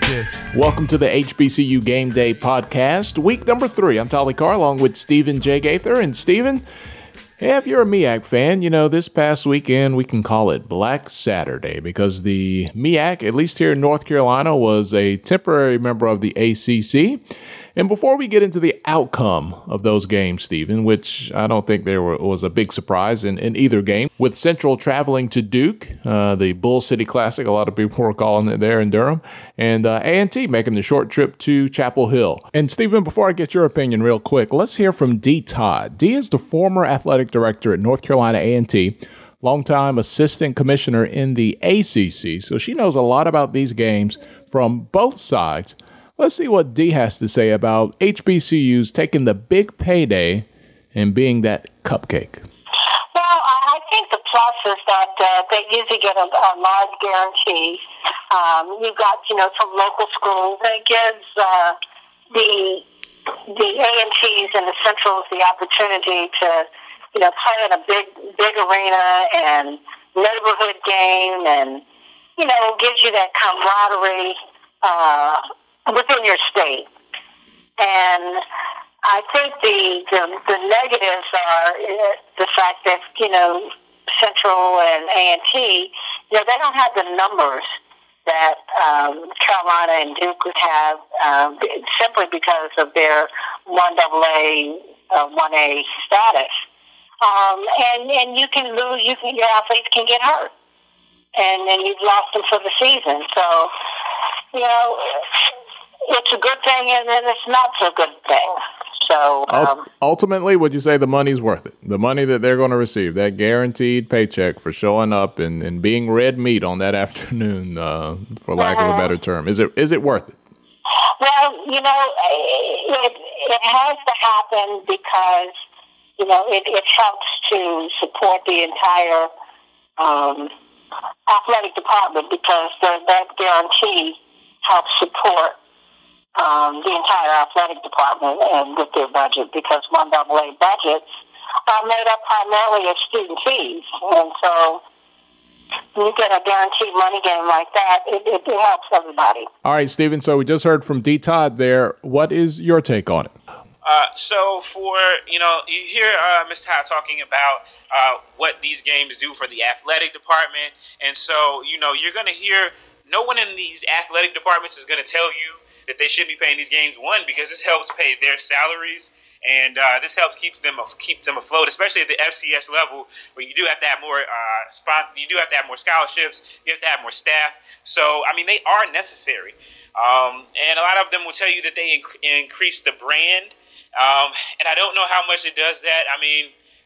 this. Welcome to the HBCU Game Day podcast, week number 3. I'm Tolly Carr along with Stephen J. Gaither. And Stephen, if you're a MEAC fan, you know this past weekend we can call it Black Saturday because the MEAC, at least here in North Carolina, was a temporary member of the ACC. And before we get into the outcome of those games, Stephen, which I don't think was a big surprise in either game, with Central traveling to Duke, the Bull City Classic, a lot of people were calling it there in Durham, and A&T making the short trip to Chapel Hill. And Stephen, before I get your opinion real quick, let's hear from Dee Todd. Dee is the former athletic director at North Carolina A&T, longtime assistant commissioner in the ACC, so she knows a lot about these games from both sides. Let's see what Dee has to say about HBCUs taking the big payday and being that cupcake. Well, I think the plus is that they usually get a large guarantee. You've got, some local schools, and it gives the A&Ts and the Centrals the opportunity to, play in a big arena and neighborhood game, and, gives you that camaraderie within your state. And I think the negatives are the fact that, Central and A&T, they don't have the numbers that Carolina and Duke would have simply because of their 1AA, 1A status. And you can lose, your athletes can get hurt. And then you've lost them for the season. So, it's a good thing and then it's not so good thing. So ultimately, would you say the money's worth it? The money that they're going to receive, that guaranteed paycheck for showing up and being red meat on that afternoon, for lack of a better term, is it worth it? Well, it has to happen because it helps to support the entire athletic department because that guarantee helps support the entire athletic department and with their budget because 1AA budgets are made up primarily of student fees. And so when you get a guaranteed money game like that, it helps everybody. All right, Stephen, so we just heard from Dee Todd there. What is your take on it? So for, you hear Ms. Todd talking about what these games do for the athletic department. And so, you're going to hear no one in these athletic departments is going to tell you that they should be paying these games, one, because this helps pay their salaries, and this helps keep them afloat, especially at the FCS level, where you do have to have more scholarships, you have to have more staff. So, they are necessary, and a lot of them will tell you that they increase the brand, and I don't know how much it does that.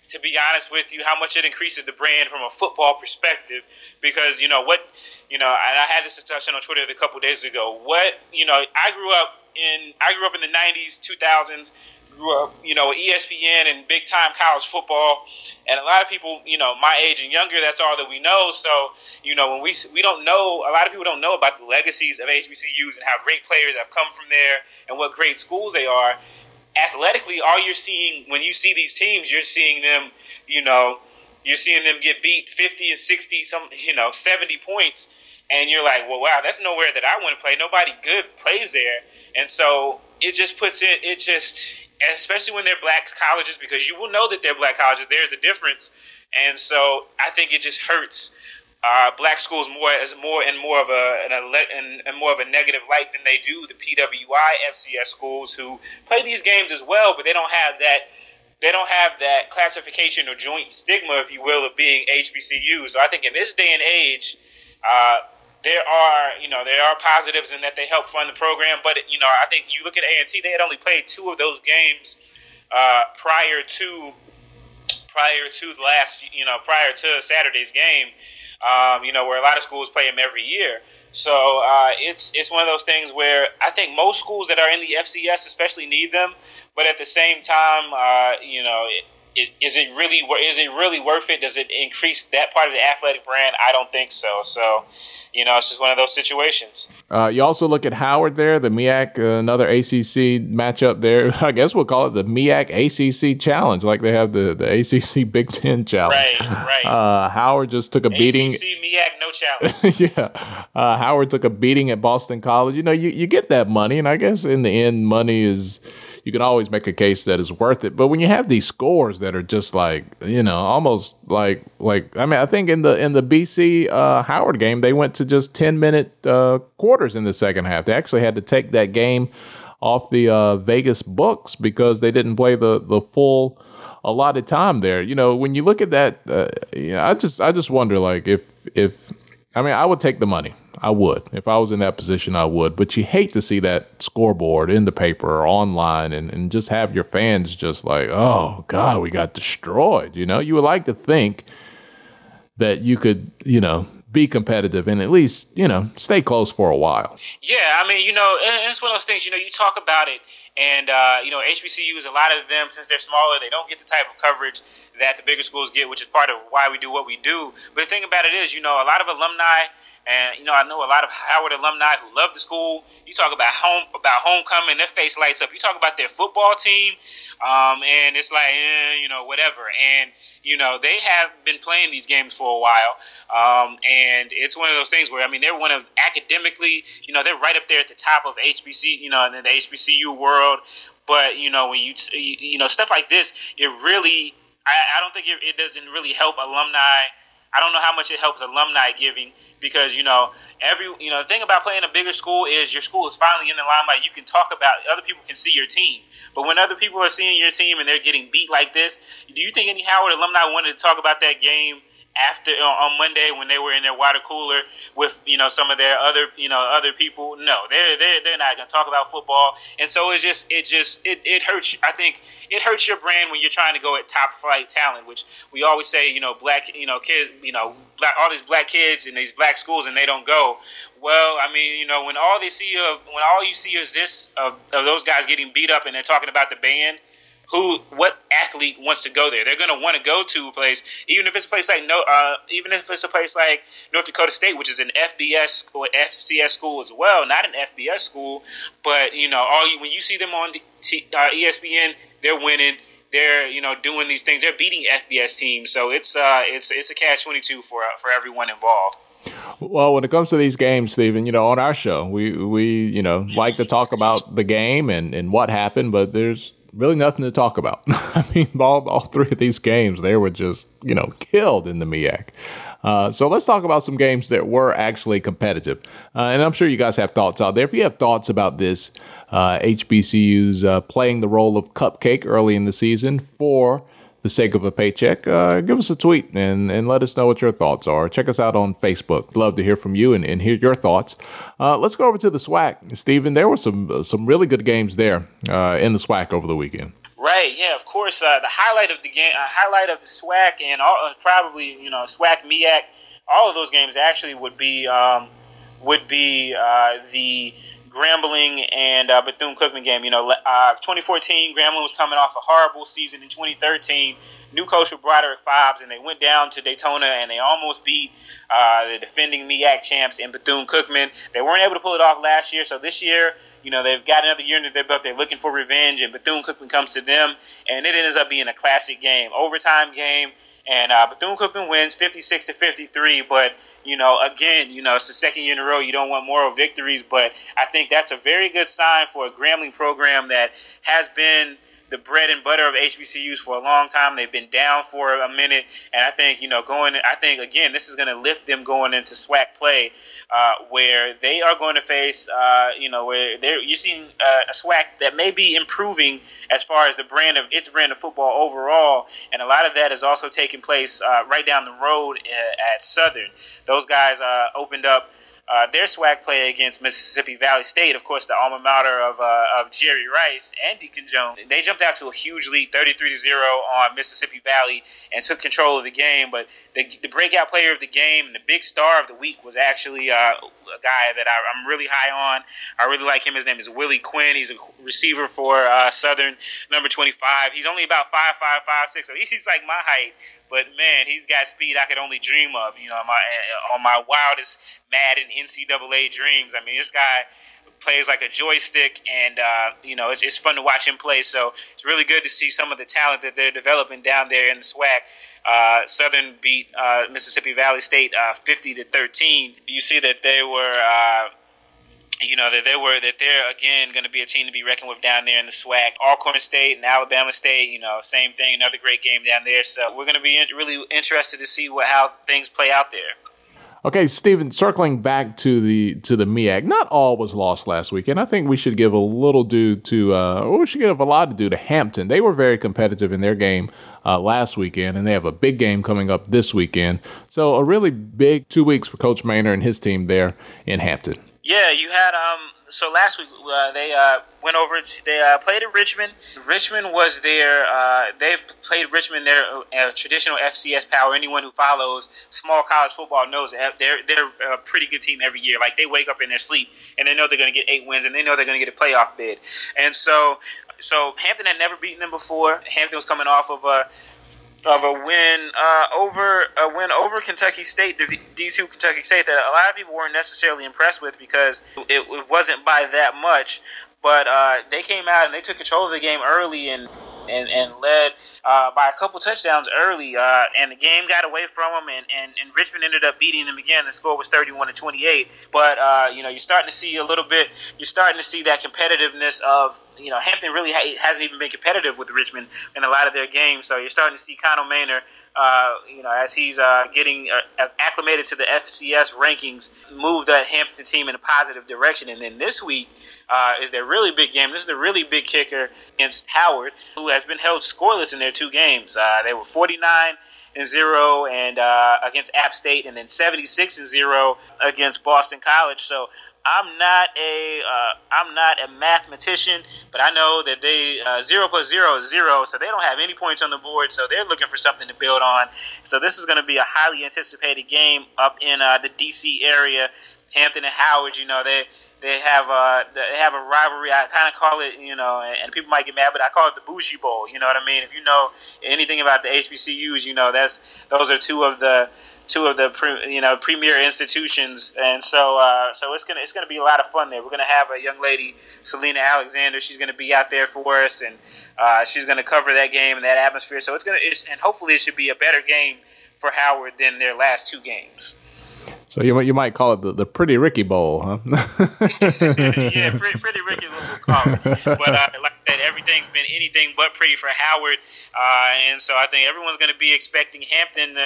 To be honest with you, how much it increases the brand from a football perspective, because and I had this discussion on Twitter a couple days ago. I grew up in the 90s, 2000s, grew up, with ESPN and big time college football, and a lot of people, my age and younger, that's all that we know. So, when we don't know, a lot of people don't know about the legacies of HBCUs and how great players have come from there and what great schools they are. Athletically, all you're seeing when you see these teams, you're seeing them, get beat 50 and 60, 70 points. And you're like, well, wow, that's nowhere that I want to play. Nobody good plays there. And so it just puts especially when they're black colleges, because you will know that they're black colleges, there's a difference. And so I think it just hurts black schools more of a negative light than they do the PWI FCS schools who play these games as well, but they don't have that classification or joint stigma, if you will, of being HBCUs. So I think in this day and age, there are positives in that they help fund the program, but I think you look at A&T, they had only played 2 of those games prior to Saturday's game. Where a lot of schools play them every year. So it's one of those things where I think most schools that are in the FCS especially need them, but at the same time, is it really worth it? Does it increase that part of the athletic brand? I don't think so. So, it's just one of those situations. You also look at Howard there, the MEAC, another ACC matchup there. I guess we'll call it the MEAC ACC Challenge, like they have the ACC Big Ten Challenge. Right. Howard just took a beating. ACC MEAC, no challenge. Yeah. Howard took a beating at Boston College. You get that money, and I guess in the end, money is, you can always make a case that is worth it. But when you have these scores that are just like, almost like I think in the BC Howard game, they went to just 10-minute quarters in the second half. They actually had to take that game off the Vegas books because they didn't play the full allotted time there. When you look at that, I just wonder, like, if I would take the money. I would. If I was in that position, I would. But you hate to see that scoreboard in the paper or online and just have your fans just like, oh, God, we got destroyed. You would like to think that you could, be competitive and at least, stay close for a while. Yeah, it's one of those things, you talk about it. And, HBCUs, a lot of them, since they're smaller, they don't get the type of coverage that the bigger schools get, which is part of why we do what we do. But the thing about it is, a lot of alumni, and, I know a lot of Howard alumni who love the school. You talk about homecoming, their face lights up. You talk about their football team, and it's like, whatever. And, they have been playing these games for a while. And it's one of those things where, they're one of academically, they're right up there at the top of HBC, in the HBCU world. But, when you stuff like this, it really, I don't think it doesn't really help alumni. I don't know how much it helps alumni giving because, the thing about playing a bigger school is your school is finally in the limelight. You can talk about, other people can see your team. But when other people are seeing your team and they're getting beat like this, do you think any Howard alumni wanted to talk about that game after on Monday when they were in their water cooler with some of their other people? No, they're not going to talk about football, and so it hurts. I think it hurts your brand when you're trying to go at top flight talent, which we always say black kids, all these black kids in these black schools and they don't go. Well, when all you see is this of those guys getting beat up and they're talking about the band. What athlete wants to go there? They're going to want to go to a place, even if it's a place like North Dakota State, which is an FBS or FCS school as well, not an FBS school. But when you see them on ESPN, they're winning. They're doing these things. They're beating FBS teams. So it's a catch-22 for everyone involved. Well, when it comes to these games, Stephen, on our show, we like to talk about the game and what happened, but there's really nothing to talk about. All three of these games, they were just, killed in the MEAC. So let's talk about some games that were actually competitive. And I'm sure you guys have thoughts out there. If you have thoughts about this, HBCUs playing the role of cupcake early in the season for the sake of a paycheck, give us a tweet and let us know what your thoughts are. Check us out on Facebook. Love to hear from you and hear your thoughts. Let's go over to the SWAC. Stephen, there were some really good games there in the SWAC over the weekend. Right, yeah, of course. The highlight of the game, highlight of the SWAC and probably SWAC, MEAC, all of those games actually would be the Grambling and Bethune-Cookman game. 2014, Grambling was coming off a horrible season in 2013. New coach with Broderick Fobbs, and they went down to Daytona and they almost beat the defending MEAC champs in Bethune-Cookman. They weren't able to pull it off last year, so this year, they've got another year under their belt. They're looking for revenge, and Bethune-Cookman comes to them, and it ends up being a classic game, overtime game. And Bethune-Cookman wins 56-53, but, again, it's the second year in a row. You don't want moral victories, but I think that's a very good sign for a Grambling program that has been the bread and butter of HBCUs for a long time. They've been down for a minute, and I think again, this is going to lift them going into SWAC play, where they are going to face, where you're seeing a SWAC that may be improving as far as its brand of football overall, and a lot of that is also taking place right down the road at Southern. Those guys opened up their SWAC play against Mississippi Valley State, of course, the alma mater of Jerry Rice and Deacon Jones. They jumped jumped out to a huge lead, 33-0 on Mississippi Valley, and took control of the game. But the breakout player of the game and the big star of the week was actually a guy that I'm really high on. I really like him. His name is Willie Quinn. He's a receiver for Southern, number 25. He's only about 5'5", 5'6", so he's like my height. But, man, he's got speed I could only dream of, on my wildest Madden NCAA dreams. I mean, this guy plays like a joystick, and, it's fun to watch him play. So it's really good to see some of the talent that they're developing down there in the SWAC. Southern beat Mississippi Valley State 50-13. You see that they were that they're again going to be a team to be reckoned with down there in the SWAC. Alcorn State and Alabama State, same thing, another great game down there. So we're going to be really interested to see how things play out there. Okay, Stephen, circling back to the MEAC, not all was lost last weekend. I think we should give a little due to, we should give a lot of due to Hampton. They were very competitive in their game last weekend, and they have a big game coming up this weekend. So a really big 2 weeks for Coach Maynor and his team there in Hampton. Yeah, you had so last week they went over. They played at Richmond. Richmond was their. They've played Richmond. They're a traditional FCS power. Anyone who follows small college football knows that they're a pretty good team every year. Like, they wake up in their sleep and they know they're going to get 8 wins and they know they're going to get a playoff bid. And so Hampton had never beaten them before. Hampton was coming off of a win over Kentucky State, D2 Kentucky State, that a lot of people weren't necessarily impressed with because it wasn't by that much. But they came out and they took control of the game early and led by a couple touchdowns early, and the game got away from them, and Richmond ended up beating them again. The score was 31-28. But you're starting to see a little bit. You're starting to see that competitiveness of Hampton really hasn't even been competitive with Richmond in a lot of their games. So you're starting to see Connell Maynor, as he's getting acclimated to the FCS rankings, move that Hampton team in a positive direction. And then this week is their really big game. This is the really big kicker against Howard, who has been held scoreless in their 2 games. They were 49-0 and against App State, and then 76-0 against Boston College. So I'm not a mathematician, but I know that they 0 + 0 is 0, so they don't have any points on the board. So they're looking for something to build on. So this is going to be a highly anticipated game up in the DC area. Hampton and Howard, they have a rivalry. I kind of call it, and people might get mad, but I call it the Bougie Bowl. You know what I mean? If you know anything about the HBCUs, those are two of the premier institutions, and so it's gonna be a lot of fun there. We're gonna have a young lady, Selena Alexander. She's gonna be out there for us, and she's gonna cover that game and that atmosphere. So and hopefully it should be a better game for Howard than their last 2 games. So you might call it the Pretty Ricky Bowl, huh? Yeah, pretty Ricky, we'll call it. But like I said, everything's been anything but pretty for Howard, and so I think everyone's going to be expecting Hampton.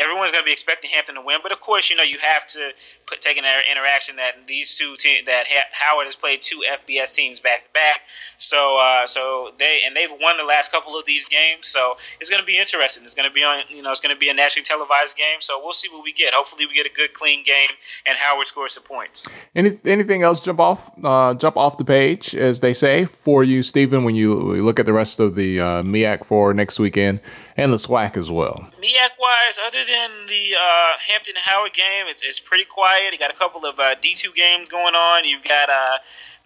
Everyone's going to be expecting Hampton to win. But of course, you have to take in interaction that these 2 teams, that Howard has played 2 FBS teams back to back. So they've won the last couple of these games. So it's going to be interesting. It's going to be it's going to be a nationally televised game. So we'll see what we get. Hopefully we get a good, clean game, and Howard scores some points. Anything else jump off the page, as they say, for you, Stephen, when you look at the rest of the MEAC for next weekend and the SWAC as well? MEAC-wise, other than the Hampton and Howard game, it's pretty quiet. You got a couple of D2 games going on. You've got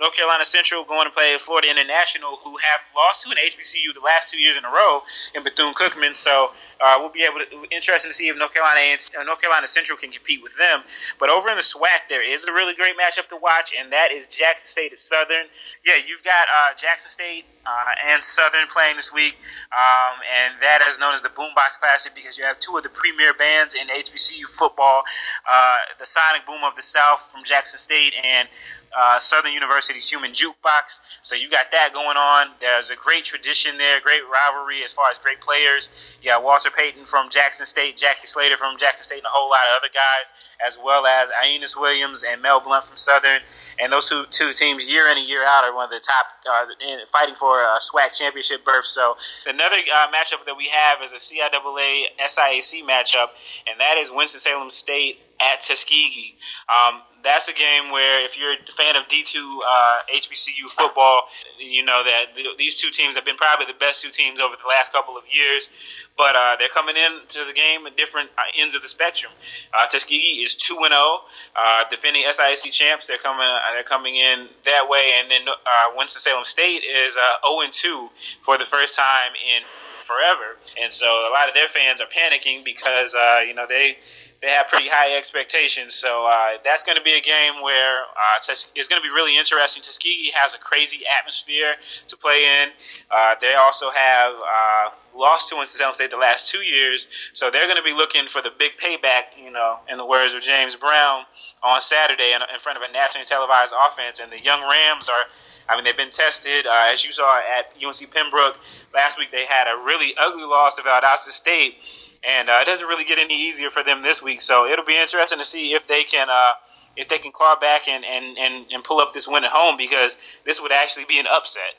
North Carolina Central going to play Florida International, who have lost to an HBCU the last 2 years in a row in Bethune-Cookman. So we'll be interested to see if North Carolina Central can compete with them. But over in the SWAC, there is a really great matchup to watch, and that is Jackson State at Southern. Yeah, you've got Jackson State and Southern playing this week, and that is known as the Boombox Classic because you have 2 of the premier bands in HBCU football, the Sonic Boom of the South from Jackson State and Southern University's Human Jukebox. So you got that going on. There's a great tradition there, great rivalry as far as great players. You got Walter Payton from Jackson State, Jackie Slater from Jackson State, and a whole lot of other guys, as well as Aeneas Williams and Mel Blunt from Southern. And those two teams, year in and year out, are one of the top fighting for a SWAC championship berth. So another matchup that we have is a CIAA SIAC matchup, and that is Winston-Salem State at Tuskegee. That's a game where, if you're a fan of D2 HBCU football, you know that these two teams have been probably the best two teams over the last couple of years. But they're coming into the game at different ends of the spectrum. Tuskegee is 2-0, defending SIAC champs. They're coming in that way, and then Winston-Salem State is 0-2 for the first time in forever. And so a lot of their fans are panicking because they have pretty high expectations. So that's going to be a game where it's going to be really interesting. Tuskegee has a crazy atmosphere to play in. They also have lost to Winston-Salem State the last 2 years, so they're going to be looking for the big payback, in the words of James Brown, on Saturday in front of a nationally televised offense. And the young Rams they've been tested. As you saw at UNC Pembroke last week, they had a really ugly loss to Valdosta State, and it doesn't really get any easier for them this week. So it'll be interesting to see if they can claw back and pull up this win at home, because this would actually be an upset.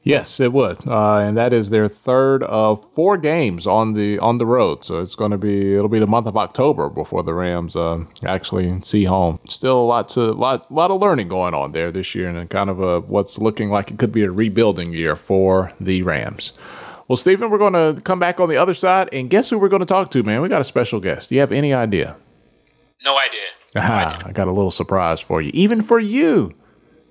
Yes, it would, and that is their third of 4 games on the road. So it'll be the month of October before the Rams actually see home. Still a lot of learning going on there this year, and kind of what's looking like it could be a rebuilding year for the Rams. Well, Stephen, we're going to come back on the other side, and guess who we're going to talk to, man? We got a special guest. Do you have any idea? No idea. I got a little surprise for you, even for you.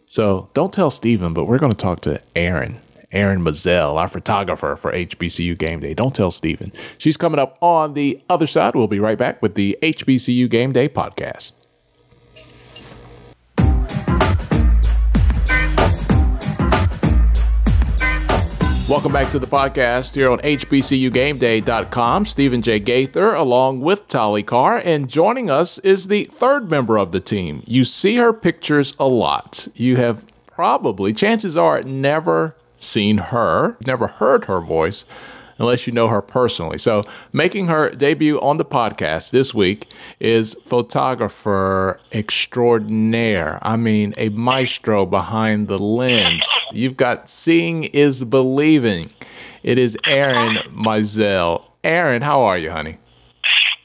So don't tell Stephen, but we're going to talk to Erin Mizelle, our photographer for HBCU Gameday. Don't tell Stephen. She's coming up on the other side. We'll be right back with the HBCU Gameday podcast. Welcome back to the podcast here on HBCUGameday.com. Stephen J. Gaither along with Tali Carr, and joining us is the third member of the team. You see her pictures a lot. You have probably, chances are, never seen her, never heard her voice, unless you know her personally. So making her debut on the podcast this week is photographer extraordinaire. I mean, a maestro behind the lens. You've got Seeing is Believing. It is Erin Mizelle. Erin, how are you, honey?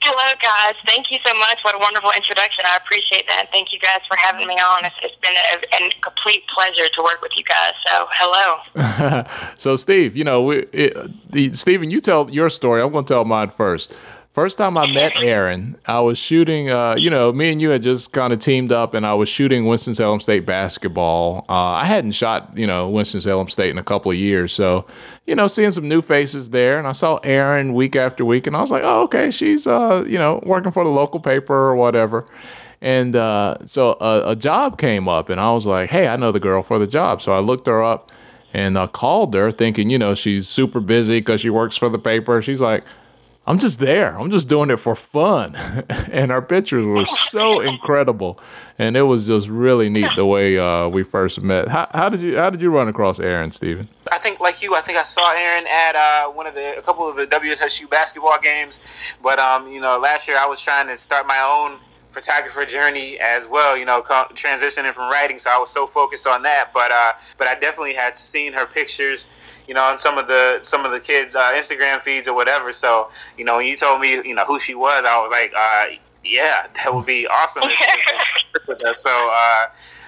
Hello, guys. Thank you so much. What a wonderful introduction. I appreciate that. Thank you guys for having me on. It's been a complete pleasure to work with you guys. So, hello. So, Steve, Stephen, you tell your story. I'm going to tell mine first. First time I met Erin, I was shooting, me and you had just kind of teamed up, and I was shooting Winston-Salem State basketball. I hadn't shot, Winston-Salem State in a couple of years. So, seeing some new faces there, and I saw Erin week after week, and I was like, oh, okay, she's, working for the local paper or whatever. And so a job came up, and I was like, hey, I know the girl for the job. So I looked her up and I called her thinking, she's super busy because she works for the paper. She's like, I'm just there. I'm just doing it for fun. And our pictures were so incredible. And it was just really neat the way we first met. How did you run across Erin, Stephen? I think, like you, I saw Erin at a couple of the WSU basketball games. But, last year I was trying to start my own photographer journey as well, transitioning from writing. So I was so focused on that. But I definitely had seen her pictures, on some of the kids' Instagram feeds or whatever. So, when you told me, who she was, I was like, yeah, that would be awesome.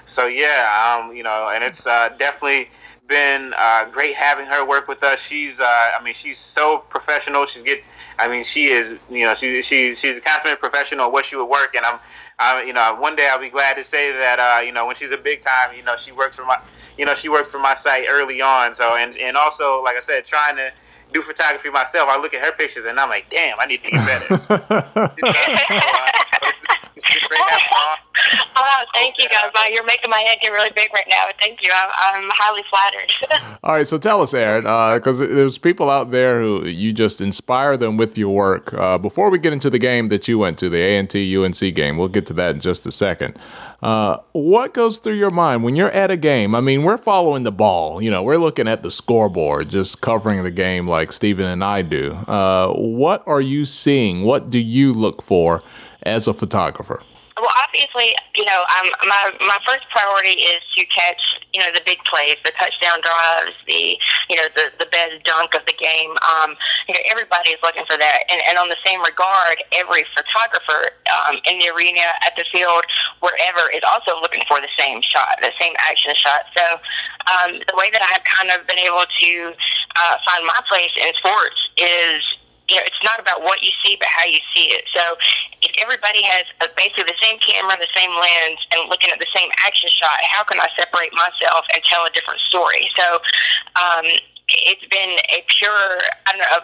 So yeah, and it's definitely been great having her work with us. She's so professional. She is, she's a consummate professional at what she would work. And one day I'll be glad to say that, when she's a big time, she works for my site early on. So, and also, like I said, trying to do photography myself, I look at her pictures and I'm like, damn, I need to get better. It's great having her on. Oh, thank you, guys. Wow, you're making my head get really big right now. Thank you. I'm highly flattered. All right, so tell us, Erin, because there's people out there who you just inspire them with your work. Before we get into the game that you went to, the A&T-UNC game, we'll get to that in just a second. What goes through your mind when you're at a game? I mean, we're following the ball. We're looking at the scoreboard, just covering the game like Stephen and I do. What are you seeing? What do you look for as a photographer? Well, obviously, my first priority is to catch, the big plays, the touchdown drives, the best dunk of the game. Everybody is looking for that. And on the same regard, every photographer in the arena, at the field, wherever, is also looking for the same shot, the same action shot. So the way that I've kind of been able to find my place in sports is, it's not about what you see, but how you see it. So if everybody has basically the same camera, the same lens, and looking at the same action shot, how can I separate myself and tell a different story? So it's been a pure,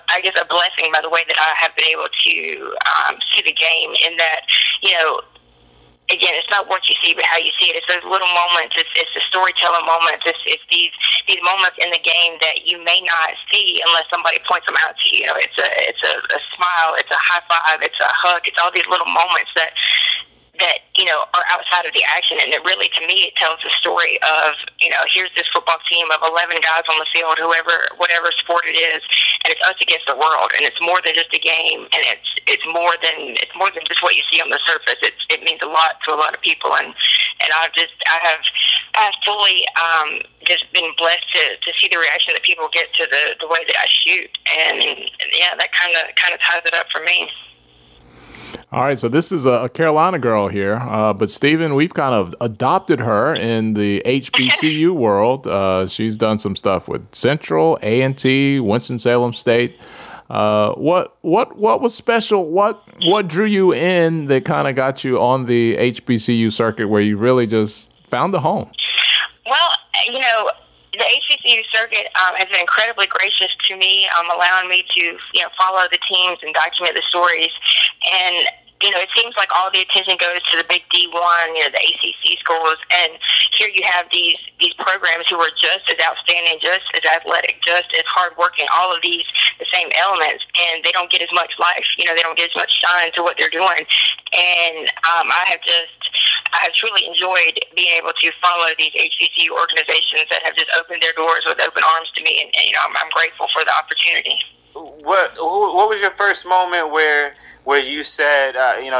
I guess a blessing by the way that I have been able to see the game, in that, again, it's not what you see, but how you see it. It's those little moments. It's the storytelling moments. It's these moments in the game that you may not see unless somebody points them out to you. It's a smile. It's a high five. It's a hug. It's all these little moments that are outside of the action. And it really, to me, it tells the story of, here's this football team of 11 guys on the field, whatever sport it is, and it's us against the world. And it's more than just a game, and it's more than just what you see on the surface. It means a lot to a lot of people, and I have fully just been blessed to see the reaction that people get to the way that I shoot, and yeah, that kind of ties it up for me. All right, so this is a Carolina girl here, but Stephen, we've kind of adopted her in the HBCU world. She's done some stuff with Central, A&T, Winston-Salem State. What was special? What drew you in that kind of got you on the HBCU circuit, where you really just found a home? Well, the HBCU circuit has been incredibly gracious to me, allowing me to follow the teams and document the stories. And it seems like all the attention goes to the big D1, the ACC schools, and here you have these programs who are just as outstanding, just as athletic, just as hardworking, all of the same elements, and they don't get as much life. They don't get as much shine to what they're doing. And I have truly enjoyed being able to follow these HBCU organizations that have just opened their doors with open arms to me, and I'm grateful for the opportunity. What was your first moment where you said,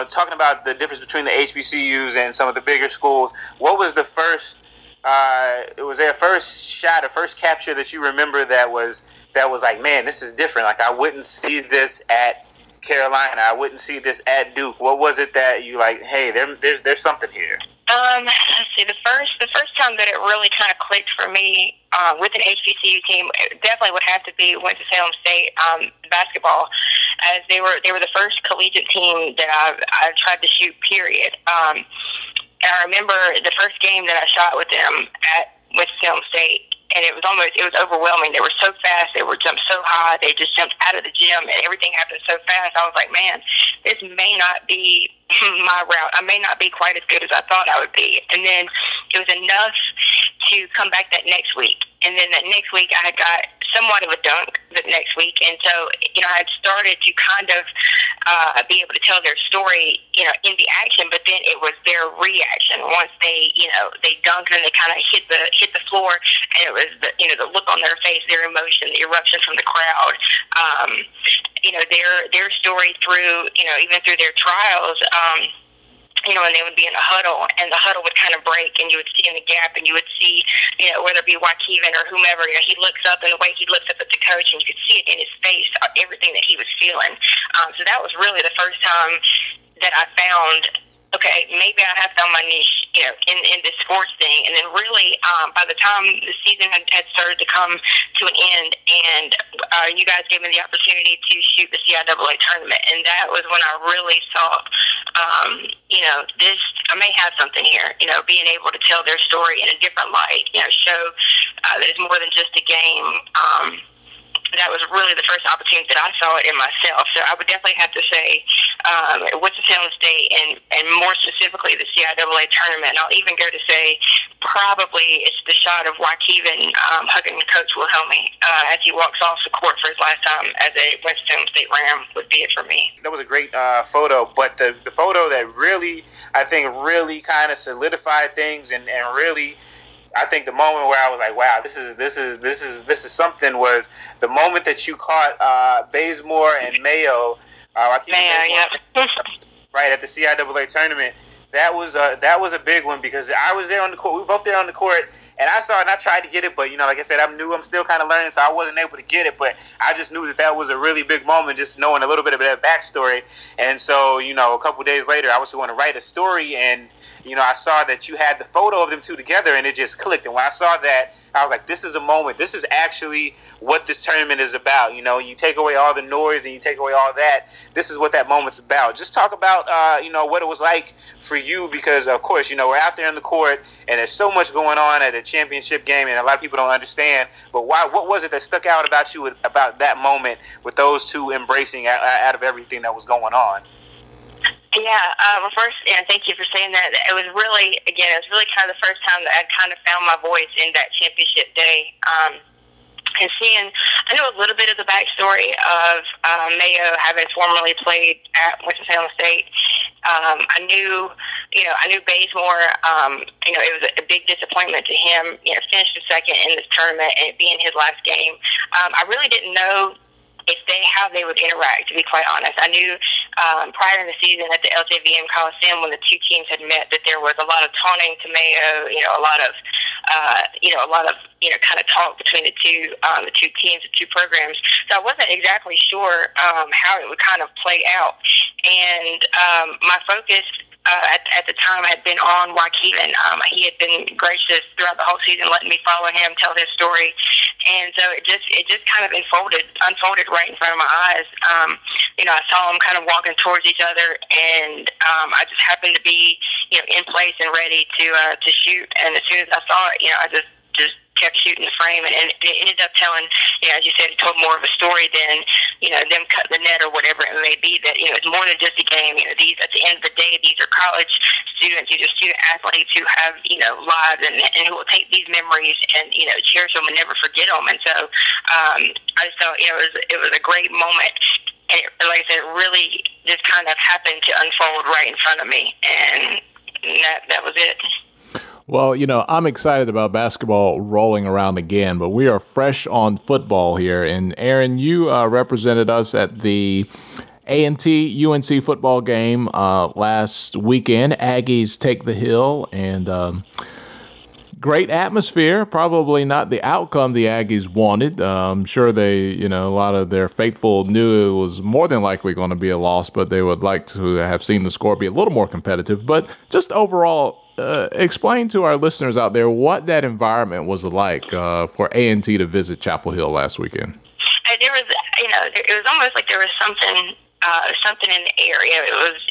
talking about the difference between the HBCUs and some of the bigger schools, what was the first, was there a first shot, a first capture that you remember that was like, man, this is different. Like, I wouldn't see this at Carolina. I wouldn't see this at Duke. What was it that you like, hey, there's something here? Let's see, the first time that it really kind of clicked for me with an HBCU team, it definitely would have to be Winston-Salem State basketball, as they were the first collegiate team that I tried to shoot, period. And I remember the first game that I shot with them at Winston-Salem State, and it was overwhelming. They were so fast. They were jumped so high. They just jumped out of the gym, and everything happened so fast. I was like, man, this may not be my route. I may not be quite as good as I thought I would be. And then it was enough to come back that next week. And then that next week, I had got somewhat of a dunk the next week. And so, I had started to kind of be able to tell their story, in the action, but then it was their reaction once they dunked and they kind of hit the floor, and it was the look on their face, their emotion, the eruption from the crowd, their story through, even through their trials, and they would be in a huddle, and the huddle would kind of break, and you would see in the gap, and you would see, whether it be Waukegan or whomever, he looks up, and the way he looks up at the coach, and you could see it in his face, everything that he was feeling. So that was really the first time that I found, okay, maybe I have found my niche, in this sports thing. And then really, by the time the season had started to come to an end, and you guys gave me the opportunity to shoot the CIAA tournament, and that was when I really saw, I may have something here, being able to tell their story in a different light, show that it's more than just a game. That was really the first opportunity that I saw it in myself. So I would definitely have to say Winston-Salem State, and more specifically the CIAA tournament. And I'll even go to say probably it's the shot of Waukegan hugging Coach Wilhelmy as he walks off the court for his last time as a Winston-Salem State Ram would be it for me. That was a great photo, but the photo that really, I think, really kind of solidified things and really, I think the moment where I was like, wow, this is something, was the moment that you caught Bazemore and Mayo, Mayo, right at the CIAA tournament, That was a big one because I was there on the court. We were both there on the court, and I saw it and I tried to get it, but like I said, I'm new. I'm still kind of learning, so I wasn't able to get it. But I just knew that was a really big moment, just knowing a little bit of that backstory. And so, a couple days later, I was going to write a story, and I saw that you had the photo of them two together, and it just clicked. And when I saw that, I was like, this is a moment. This is actually what this tournament is about. You take away all the noise and you take away all that. This is what that moment's about. Just talk about, what it was like for you, because, of course, we're out there in the court, and there's so much going on at a championship game, and a lot of people don't understand. But what was it that stuck out about you about that moment with those two embracing out of everything that was going on? Yeah, well, first, thank you for saying that. It was really kind of the first time that I kind of found my voice in that championship day. And I know a little bit of the backstory of Mayo having formerly played at Winston-Salem State. I knew Bazemore. It was a big disappointment to him. Finishing second in this tournament and it being his last game. I really didn't know how they would interact, to be quite honest. I knew prior in the season at the LJVM Coliseum when the two teams had met that there was a lot of taunting to Mayo, a lot of kind of talk between the two teams, the two programs. So I wasn't exactly sure how it would kind of play out. And my focus at the time had been on Waukegan. He had been gracious throughout the whole season, letting me follow him, tell his story, and so it just kind of unfolded right in front of my eyes. I saw them kind of walking towards each other, and I just happened to be in place and ready to shoot. And as soon as I saw it, I just kept shooting the frame, and it ended up telling, as you said, it told more of a story than, them cutting the net or whatever it may be, that, it's more than just a game. These, at the end of the day, these are college students, these are student athletes who have, lives and who will take these memories and, cherish them and never forget them. And so I just thought, it was a great moment. And like I said, it really just kind of happened to unfold right in front of me. And that was it. Well, I'm excited about basketball rolling around again, but we are fresh on football here. And Erin, you represented us at the A&T UNC football game last weekend. Aggies take the hill, and great atmosphere. Probably not the outcome the Aggies wanted. I'm sure they, a lot of their faithful knew it was more than likely going to be a loss, but they would like to have seen the score be a little more competitive. But just overall, explain to our listeners out there what that environment was like for A&T to visit Chapel Hill last weekend. There was, it was almost like there was something in the area.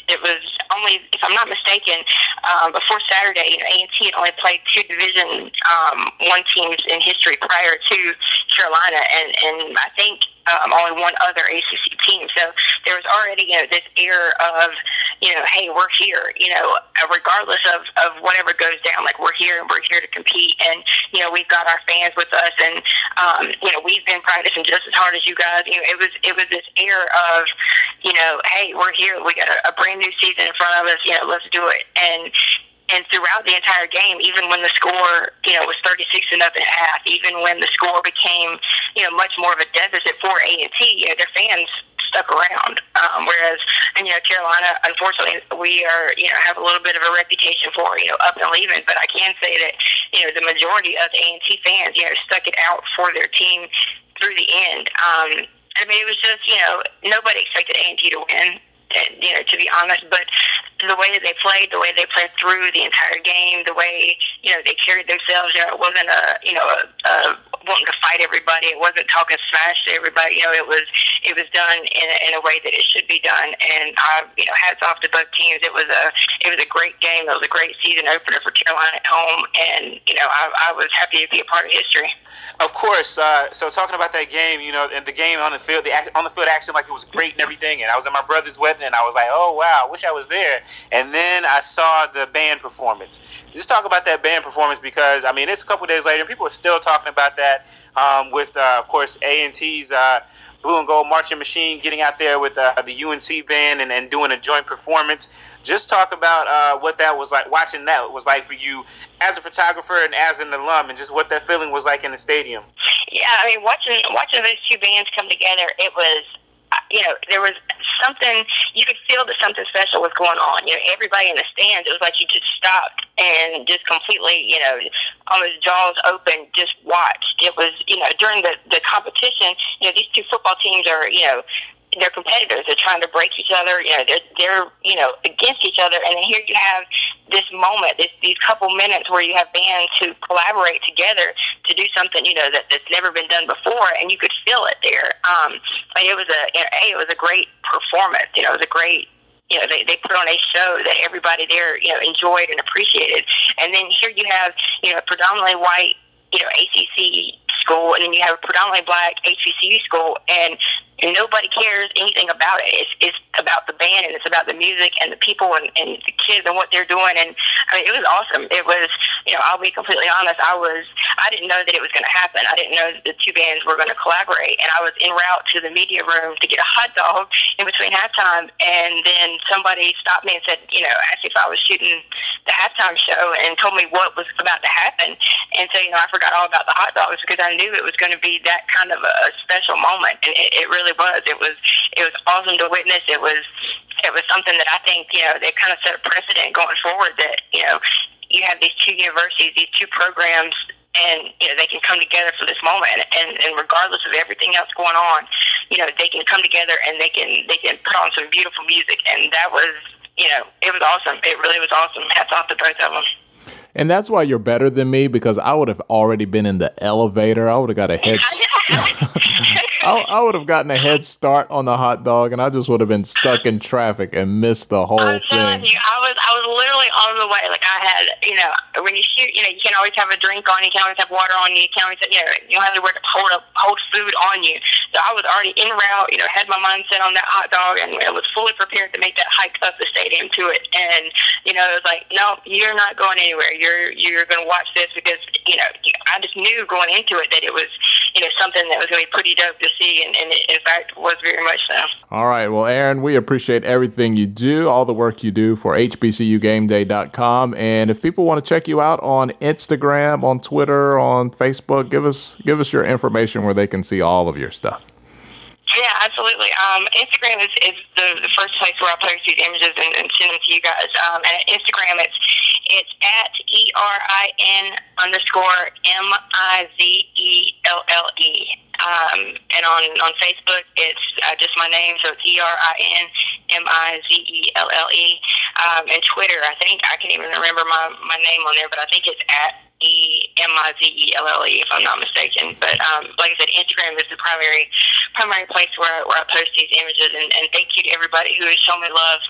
It was only, if I'm not mistaken, before Saturday, A&T had only played two Division I teams in history prior to Carolina, and I think only one other ACC team. So there was already, this air of, hey, we're here, regardless of whatever goes down, like we're here and we're here to compete. And, we've got our fans with us, and, we've been practicing just as hard as you guys. It was this air of, hey, we're here. We got a brand new season in front of us. Let's do it. And throughout the entire game, even when the score, was 36-0 at half, even when the score became, much more of a deficit for A&T, their fans stuck around. Whereas, Carolina, unfortunately, we are, have a little bit of a reputation for, up and leaving. But I can say that, the majority of A&T fans, stuck it out for their team through the end. It was just, nobody expected A&T to win. To be honest, but the way that they played through the entire game, the way, they carried themselves, it wasn't wanting to fight everybody. It wasn't talking smash to everybody. It was done in a way that it should be done. And hats off to both teams. It was a great game. It was a great season opener for Carolina at home, and I was happy to be a part of history. Of course. So talking about that game, and the game on the field, on the field action, like it was great and everything. And I was at my brother's wedding, and I was like, oh wow, I wish I was there. And then I saw the band performance. Just talk about that band performance, because it's a couple days later, and people are still talking about that. With of course A&T's Blue and Gold Marching Machine getting out there with the UNC band and doing a joint performance. Just talk about what that was like, watching that was like for you as a photographer and as an alum, and just what that feeling was like in the stadium. Yeah, watching those two bands come together, it was there was something, you could feel that something special was going on. Everybody in the stands, it was like you just stopped and just completely, almost jaws open, just watched. It was, during the competition, these two football teams are, they're competitors. They're trying to break each other. They're against each other. And then here you have this moment, these couple minutes where you have bands who collaborate together to do something, that's never been done before, and you could feel it there. It was a great performance. It was a great. They put on a show that everybody there, enjoyed and appreciated. And then here you have, predominantly white, ACC school, and then you have a predominantly black HBCU school, and nobody cares anything about it. It's about the band, and it's about the music and the people and the kids and what they're doing. And I mean, it was awesome. It was, I'll be completely honest. I didn't know that it was going to happen. I didn't know that the two bands were going to collaborate. And I was en route to the media room to get a hot dog in between halftime. And then somebody stopped me and said, asked if I was shooting the halftime show and told me what was about to happen. And so, I forgot all about the hot dogs because I knew it was going to be that kind of a special moment. And it really was. It was awesome to witness. It was something that I think, they kind of set a precedent going forward that, you have these two universities, these two programs, and, they can come together for this moment. And regardless of everything else going on, they can come together and they can put on some beautiful music. And that was, it was awesome. It really was awesome. Hats off to both of them. And that's why you're better than me, because I would have already been in the elevator. I would have got a head. I would have gotten a head start on the hot dog, and I just would have been stuck in traffic and missed the whole I'm telling thing. you, I was literally on the way. Like I had, when you shoot, you can't always have a drink on you. You can't always have water on you. You can't always, you don't have to hold food on you. So I was already en route. Had my mind set on that hot dog, and I was fully prepared to make that hike up the stadium to it. And it was like, no, you're not going anywhere. You're going to watch this because I just knew going into it that it was something that was going to be pretty dope to see, and it, in fact, was very much so. All right. Well, Erin, we appreciate everything you do, all the work you do for HBCUGameday.com. And if people want to check you out on Instagram, on Twitter, on Facebook, give us your information where they can see all of your stuff. Yeah, absolutely. Instagram is the first place where I post these images and send them to you guys. And at Instagram, it's at ERIN_MIZELLE. And on Facebook, it's just my name, so it's ERINMIZELLE. And Twitter, I think I can't even remember my name on there, but I think it's at EMIZELLE, if I'm not mistaken. But like I said, Instagram is the primary place where I post these images. And thank you to everybody who has shown me love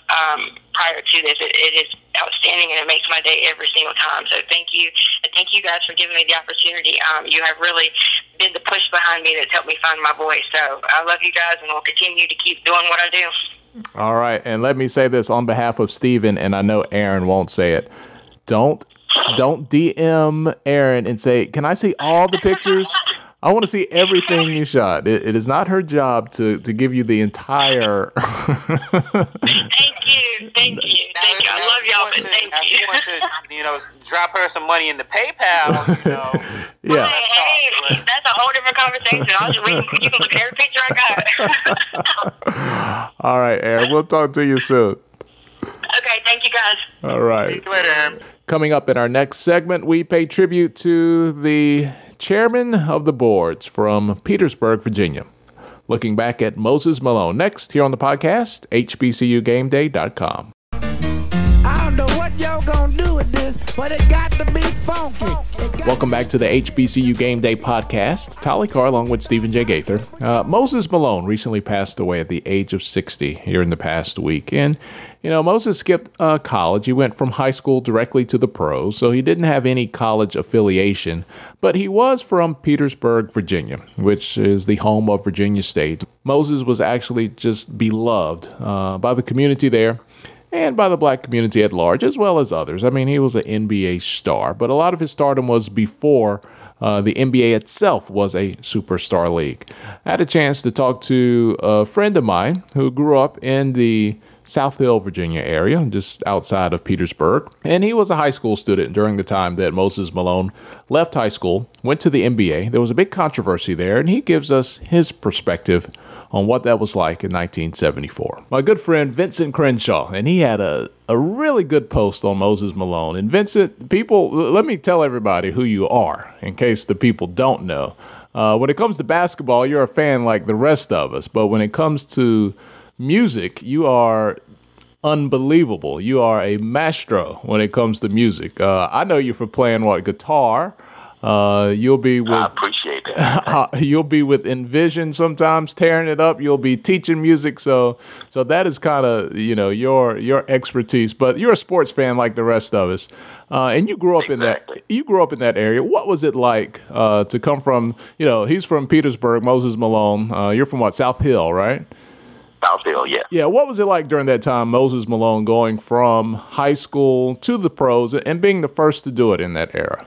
prior to this. It is outstanding, and it makes my day every single time. So thank you. And thank you guys for giving me the opportunity. You have really been the push behind me that's helped me find my voice. So I love you guys, and will continue to keep doing what I do. All right. And let me say this on behalf of Steven, and I know Erin won't say it. Don't DM Erin and say, can I see all the pictures? I want to see everything you shot. It is not her job to give you the entire. Thank you. I love y'all, but thank you. You want to, drop her some money in the PayPal, Yeah. Hey, that's a whole different conversation. You can look at every picture I got. All right, Erin. We'll talk to you soon. Okay, thank you guys. All right. See you later, Erin. Coming up in our next segment, we pay tribute to the chairman of the boards from Petersburg, Virginia. Looking back at Moses Malone. Next, here on the podcast, HBCUGameday.com. I don't know what y'all gonna do with this, but it got to be funky. Welcome back to the HBCU Game Day podcast. Tolly Carr along with Stephen J. Gaither. Moses Malone recently passed away at the age of 60 here in the past week. And, Moses skipped college. He went from high school directly to the pros, so he didn't have any college affiliation. But he was from Petersburg, Virginia, which is the home of Virginia State. Moses was actually just beloved by the community there and by the black community at large, as well as others. I mean, he was an NBA star, but a lot of his stardom was before the NBA itself was a superstar league. I had a chance to talk to a friend of mine who grew up in the South Hill, Virginia area, just outside of Petersburg. And he was a high school student during the time that Moses Malone left high school, went to the NBA. There was a big controversy there, and he gives us his perspective on what that was like in 1974. My good friend Vincent Crenshaw, and he had a really good post on Moses Malone. And Vincent, let me tell everybody who you are in case the people don't know. When it comes to basketball, you're a fan like the rest of us. But when it comes to music, you are unbelievable. You are a maestro when it comes to music. I know you for playing guitar. You'll be with. I appreciate that. You'll be with Envision sometimes, tearing it up. You'll be teaching music. So that is kind of your expertise. But you're a sports fan like the rest of us, and you grew up in that. You grew up in that area. What was it like to come from? He's from Petersburg, Moses Malone. You're from what? South Hill, right? South Hill, yeah. Yeah. What was it like during that time, Moses Malone, going from high school to the pros and being the first to do it in that era?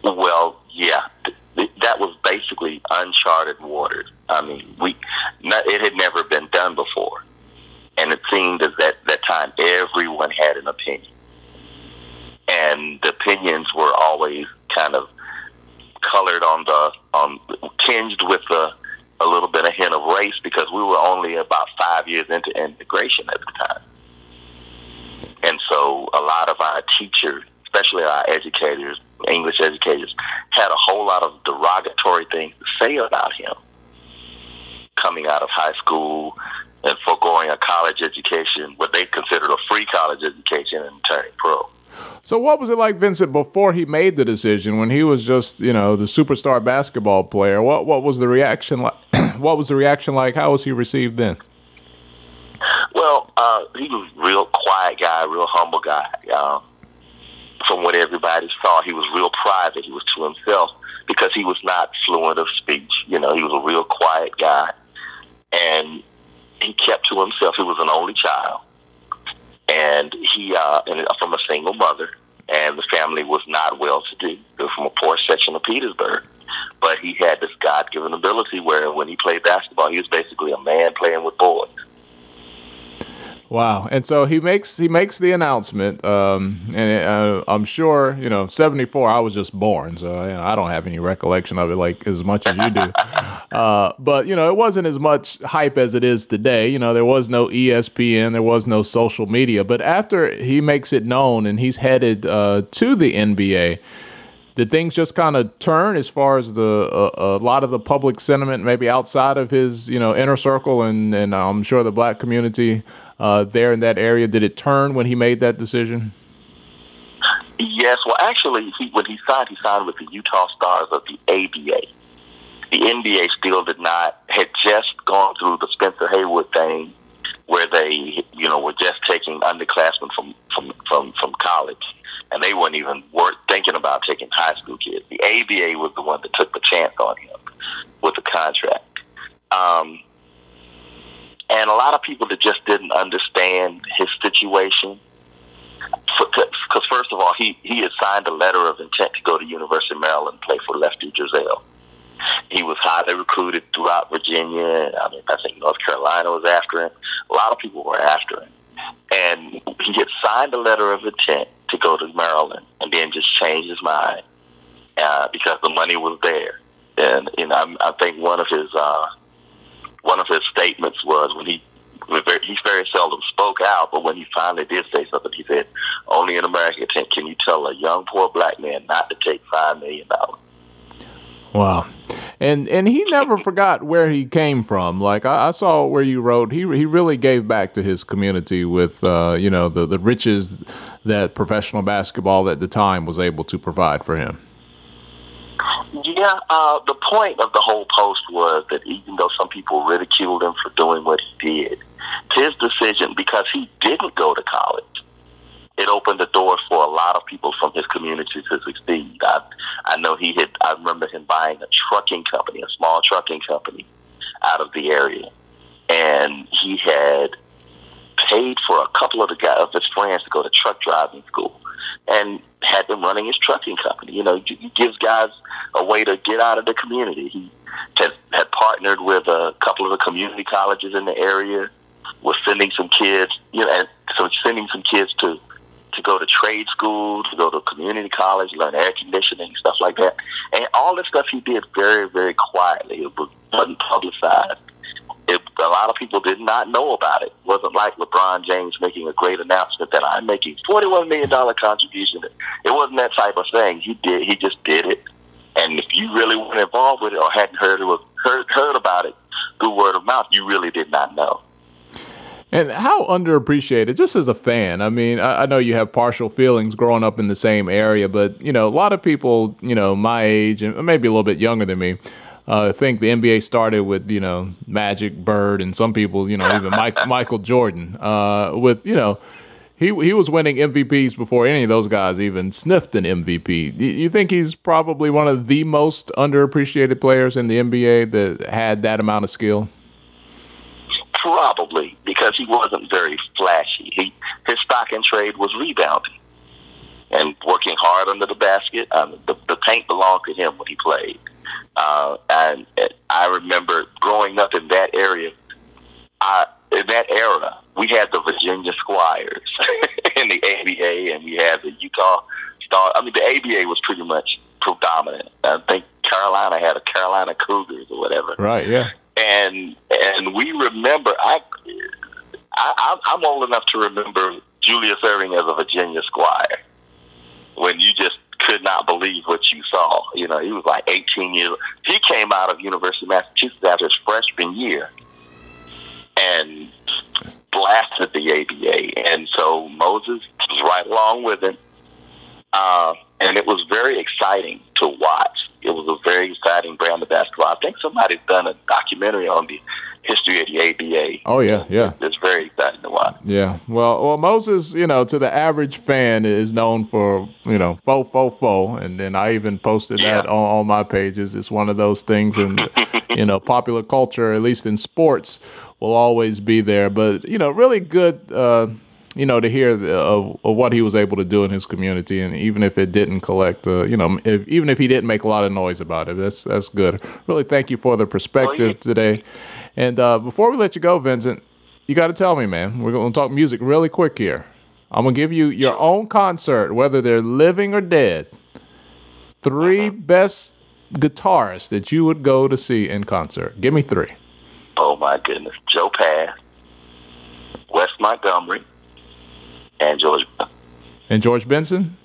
Well, yeah, that was basically uncharted waters. I mean, it had never been done before, and it seemed as that time everyone had an opinion, and the opinions were always kind of colored tinged with a little bit of hint of race, because we were only about 5 years into integration at the time, and so a lot of our teachers, especially our educators, English educators, had a whole lot of derogatory things to say about him coming out of high school and foregoing a college education, what they considered a free college education, and turning pro. So what was it like, Vincent, before he made the decision, when he was just, the superstar basketball player? What was the reaction like? What was the reaction like? How was he received then? Well, he was a real quiet guy, real humble guy. From what everybody saw, he was real private. He was to himself because he was not fluent of speech. He was a real quiet guy, and he kept to himself. He was an only child, and he from a single mother, and the family was not well-to-do. They were from a poor section of Petersburg, but he had this God-given ability where when he played basketball, he was basically a man playing with boys. Wow. And so he makes the announcement, and I'm sure, 74, I was just born, so I don't have any recollection of it like as much as you do. But, it wasn't as much hype as it is today. There was no ESPN, there was no social media. But after he makes it known and he's headed to the NBA, did things just kind of turn as far as a lot of the public sentiment, maybe outside of his, inner circle and I'm sure the black community there in that area? Did it turn when he made that decision? Yes. Well, actually, when he signed with the Utah Stars of the ABA. The NBA still had just gone through the Spencer Haywood thing, where they, were just taking underclassmen from college, and they weren't thinking about taking high school kids. The ABA was the one that took the chance on him with the contract. And a lot of people that just didn't understand his situation, because first of all, he had signed a letter of intent to go to University of Maryland and play for Lefty Driesell. He was highly recruited throughout Virginia. I think North Carolina was after him. A lot of people were after him. And he had signed a letter of intent to go to Maryland and then just changed his mind because the money was there. And I think one of his statements was when he very seldom spoke out, but when he finally did say something, he said, "Only in America can you tell a young poor black man not to take $5 million." Wow. And he never forgot where he came from. Like I saw where you wrote, he really gave back to his community with the riches that professional basketball at the time was able to provide for him. Yeah, the point of the whole post was that even though some people ridiculed him for doing what he did, his decision, because he didn't go to college, it opened the doors for a lot of people from his community to succeed. I know I remember him buying a small trucking company out of the area. And he had paid for a couple of his friends to go to truck driving school and had them running his trucking company. He gives guys a way to get out of the community. He had partnered with a couple of the community colleges in the area was sending some kids, and so sending some kids to go to trade school, to go to community college, learn air conditioning, stuff like that. And all this stuff he did very, very quietly. It wasn't publicized. A lot of people did not know about it. It wasn't like LeBron James making a great announcement that I'm making $41 million contribution. It wasn't that type of thing. He just did it. And if you really weren't involved with it or hadn't heard about it through word of mouth, you really did not know. And how underappreciated, just as a fan, I mean, I know you have partial feelings growing up in the same area, but, a lot of people, my age and maybe a little bit younger than me, think the NBA started with, Magic, Bird, and some people, even Michael Jordan, he was winning MVPs before any of those guys even sniffed an MVP. Do you think he's probably one of the most underappreciated players in the NBA that had that amount of skill? Probably, because he wasn't very flashy. His stock in trade was rebounding and working hard under the basket. The paint belonged to him when he played. And I remember growing up in that area. In that era, we had the Virginia Squires in the ABA, and we had the Utah Star. I mean, the ABA was pretty much predominant. I think Carolina had a Carolina Cougars or whatever. Right. Yeah. And we remember. I'm old enough to remember Julius Erving as a Virginia Squire when you just could not believe what you saw. He was like 18 years old. He came out of University of Massachusetts after his freshman year and blasted the ABA. And so Moses was right along with him. And it was very exciting to watch. It was a very exciting brand of basketball. I think somebody's done a documentary on the history of the ABA. Oh, yeah, yeah. It's very exciting to watch. Yeah. Well, Moses, to the average fan is known for, faux. And then I even posted that on my pages. It's one of those things in, popular culture, at least in sports, will always be there. But, really good, to hear of what he was able to do in his community. And even if it didn't collect, even if he didn't make a lot of noise about it, that's good. Really thank you for the perspective today. And before we let you go, Vincent, you got to tell me, man, we're going to talk music really quick here. I'm going to give you your own concert, whether they're living or dead. 3 best guitarists that you would go to see in concert. Give me 3. Oh, my goodness. Joe Pass, Wes Montgomery, and George. And George Benson?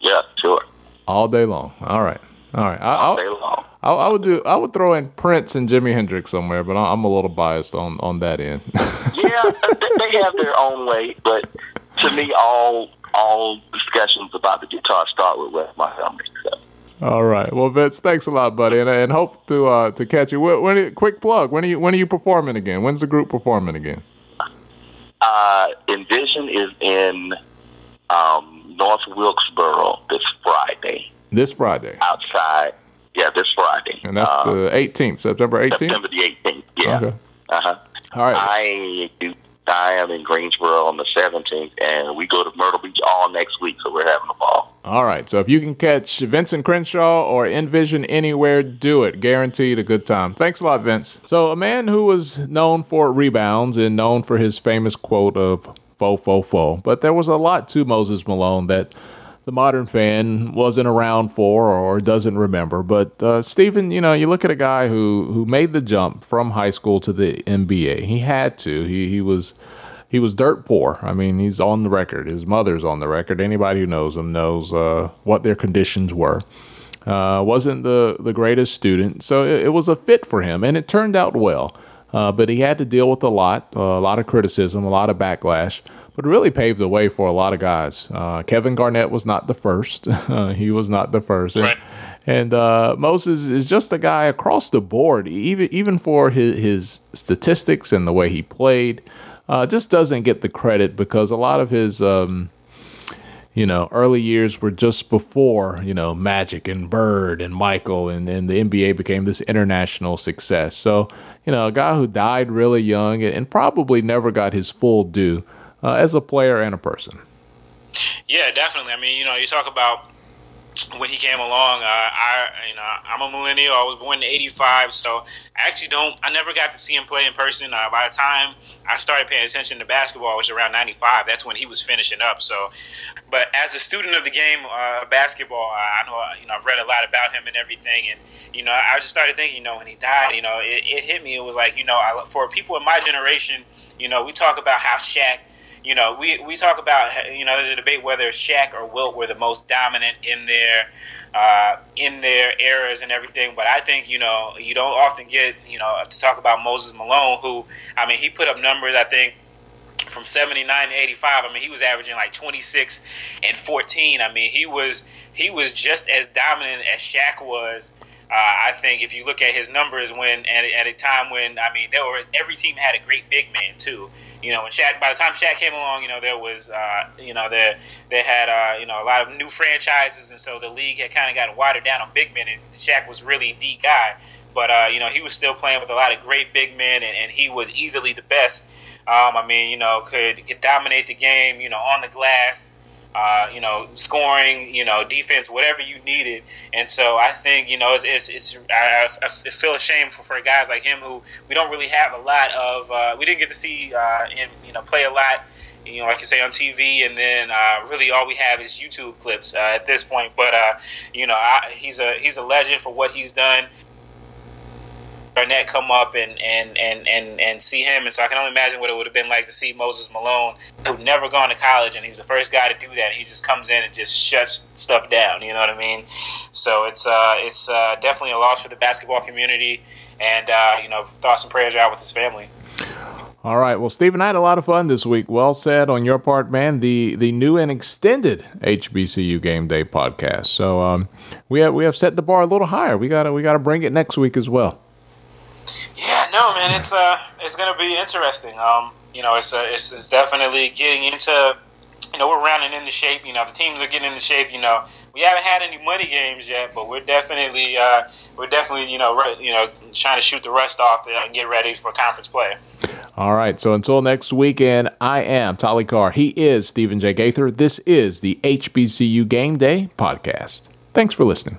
Yeah, sure. All day long. All right. All day long. I would throw in Prince and Jimi Hendrix somewhere, but I'm a little biased on that end. Yeah, they have their own way, but to me, all discussions about the guitar start with Wes Montgomery. So. All right. Well, Vince, thanks a lot, buddy, and hope to catch you. Quick plug. When are you performing again? When's the group performing again? Envision is in North Wilkesboro this Friday. This Friday? Outside. Yeah, this Friday. And that's the 18th, September 18th? September the 18th, yeah. Okay. All right. I am in Greensboro on the 17th, and we go to Myrtle Beach all next week, so we're having a ball. All right. So if you can catch Vincent Crenshaw or Envision anywhere, do it. Guaranteed a good time. Thanks a lot, Vince. So a man who was known for rebounds and known for his famous quote of faux. But there was a lot to Moses Malone that the modern fan wasn't around for or doesn't remember. But, Stephen, you look at a guy who made the jump from high school to the NBA. He had to. He was dirt poor. I mean, he's on the record. His mother's on the record. Anybody who knows him knows what their conditions were. Wasn't the greatest student. So it was a fit for him, and it turned out well. But he had to deal with a lot of criticism, a lot of backlash. But it really paved the way for a lot of guys. Kevin Garnett was not the first. He was not the first. Right. And Moses is just a guy across the board, even for his statistics and the way he played, just doesn't get the credit because a lot of his, early years were just before, Magic and Bird and Michael, and then the NBA became this international success. So, a guy who died really young and probably never got his full due. As a player and a person. Yeah, definitely. I mean, you talk about when he came along. I'm a millennial. I was born in '85, so I never got to see him play in person. By the time I started paying attention to basketball, which was around '95, that's when he was finishing up. So, but as a student of the game, basketball, I know, I've read a lot about him and everything, and I just started thinking, when he died, it hit me. It was like, for people in my generation, we talk about how Shaq. We talk about, there's a debate whether Shaq or Wilt were the most dominant in their eras and everything. But I think, you don't often get, to talk about Moses Malone, who, he put up numbers, I think, from 79 to 85. He was averaging like 26 and 14. He was just as dominant as Shaq was. I think if you look at his numbers at a time when, every team had a great big man too. When Shaq, by the time Shaq came along, there was, they had, a lot of new franchises, and so the league had kind of gotten watered down on big men, and Shaq was really the guy. But, he was still playing with a lot of great big men, and he was easily the best. Could dominate the game, on the glass, scoring, defense, whatever you needed. And so I think, I feel ashamed for guys like him who we don't really have a lot of, we didn't get to see him, play a lot, like you say, on TV, and then really all we have is YouTube clips at this point. But, he's a legend for what he's done. Barnett come up and see him, and so I can only imagine what it would have been like to see Moses Malone, who'd never gone to college, and he was the first guy to do that. He just comes in and just shuts stuff down. You know what I mean? So it's definitely a loss for the basketball community, and thoughts and prayers out with his family. All right. Well, Stephen, I had a lot of fun this week. Well said on your part, man. The new and extended HBCU Game Day podcast. So we have set the bar a little higher. We gotta bring it next week as well. Yeah, no, man, it's gonna be interesting. It's definitely getting into, we're rounding into shape. The teams are getting into shape. We haven't had any money games yet, but we're definitely trying to shoot the rust off and get ready for conference play. All right. So until next weekend, I am Tolly Carr. He is Stephen J. Gaither. This is the HBCU Game Day podcast. Thanks for listening.